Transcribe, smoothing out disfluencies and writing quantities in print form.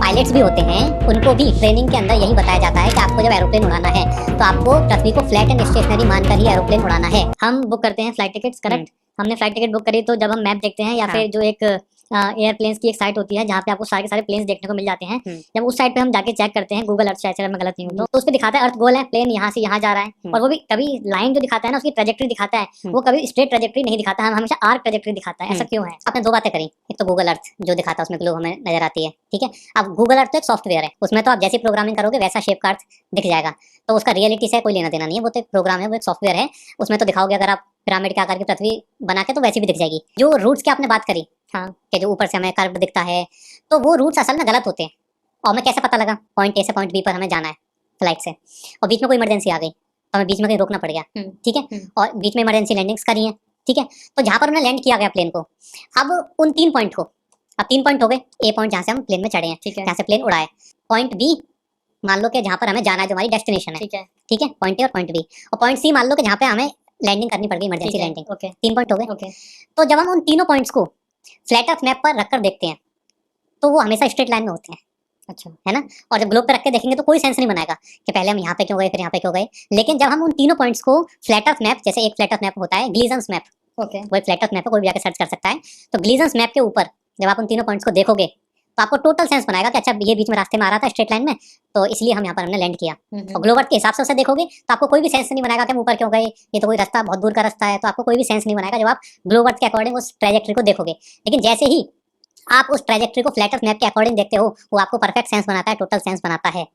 Pilots भी होते हैं उनको भी ट्रेनिंग के अंदर यही बताया जाता है कि आपको जब एरोप्लेन उड़ाना है तो आपको पृथ्वी को फ्लैट एंड स्टेशनरी मानकर ही एरोप्लेन उड़ाना है। हम बुक करते हैं फ्लाइट टिकट्स, करेक्ट। हमने फ्लाइट टिकट बुक करी तो जब हम मैप देखते हैं या फिर जो एक एयरप्लेन्स की एक साइट होती है जहाँ पे आपको सारे के सारे प्लेन्स देखने को मिल जाते हैं, जब उस साइट पे हम जाके चेक करते हैं गूगल अर्थ, शायद मैं गलत नहीं हूँ तो उस पे दिखाता है अर्थ गोल है, प्लेन यहाँ से यहाँ जा रहा है। और वो भी कभी लाइन जो दिखाता है ना उसकी ट्रेजेक्टरी दिखाता है, वो कभी स्ट्रेट ट्रेजेक्टरी नहीं दिखाता है, हमेशा आर्क ट्रेजेक्टरी दिखाता है। ऐसा क्यों है? आपने दो बातें करी, एक तो गूगल अर्थ जो दिखाता है उसमें ग्लोब हमें नजर आती है, ठीक है। अब गूगल अर्थ तो एक सॉफ्टवेयर है, उसमें तो आप जैसी प्रोग्रामिंग करोगे वैसा शेप का अर्थ दिख जाएगा, तो उसका रियलिटी से कोई लेना देना नहीं है। वो तो एक प्रोग्राम है, वो एक सॉफ्टवेयर है, उसमें तो दिखाओगे अगर आप पिरामिड के आकार की पृथ्वी बना के तो वैसी भी दिख जाएगी। जो रूट्स की आपने बात करी, हाँ, कि जो ऊपर से हमें कर्व दिखता है, तो वो रूट्स असल में गलत होते हैं। और हमें कैसे पता लगा? पॉइंट ए से पॉइंट बी पर हमें जाना है फ्लाइट से, और बीच में कोई इमरजेंसी आ गई तो हमें बीच में कहीं रोकना पड़ गया, ठीक है, और बीच में इमरजेंसी लैंडिंग्स करी है, ठीक है। तो जहाँ पर हमने लैंड किया गया प्लेन को, अब उन 3 पॉइंट को, अब 3 पॉइंट हो गए। ए पॉइंट जहाँ से हम प्लेन में चढ़े हैं, ठीक है, जहाँ से प्लेन उड़ाए। पॉइंट बी मान लो कि जहाँ पर हमें जाना है, जो हमारी डेस्टिनेशन है, ठीक है, पॉइंट ए और पॉइंट बी। और पॉइंट सी मान लो कि जहाँ पे हमें लैंडिंग करनी पड़ गई, इमरजेंसी लैंडिंग। 3 पॉइंट हो गए। तो जब हम उन तीनों पॉइंट्स को फ्लैट अर्थ मैप पर रखकर देखते हैं तो वो हमेशा स्ट्रेट लाइन में होते हैं, अच्छा है ना। और जब ग्लोब पे रख के देखेंगे तो कोई सेंस नहीं बनाएगा कि पहले हम यहाँ पे क्यों गए फिर यहाँ पे क्यों गए। लेकिन जब हम उन तीनों पॉइंट्स को फ्लैट अर्थ मैप, जैसे एक फ्लैट अर्थ मैप होता है ग्लीजन्स मैप, ओके, वो एक फ्लैट अर्थ मैप है, कोई भी जाके सर्च कर सकता है। तो ग्लीजन्स मैप के ऊपर जब आप उन तीनों पॉइंट्स को देखोगे तो आपको टोटल सेंस बनाएगा कि अच्छा ये बीच में रास्ते में आ रहा था स्ट्रेट लाइन में, तो इसलिए हम यहाँ पर हमने लैंड किया। और ग्लोब अर्थ के हिसाब से उसे देखोगे तो आपको कोई भी सेंस नहीं बनाएगा कि हम ऊपर क्यों गए, ये तो कोई रास्ता बहुत दूर का रास्ता है, तो आपको कोई भी सेंस नहीं बनाएगा जब आप ग्लोब अर्थ के अकॉर्डिंग उस ट्रेजेक्टरी को देखोगे। लेकिन जैसे ही आप उस ट्रेजेक्टरी को फ्लैट अर्थ मैप के अकॉर्डिंग देखते हो, वो आपको परफेक्ट सेंस बनाता है, टोटल सेंस बनाता है।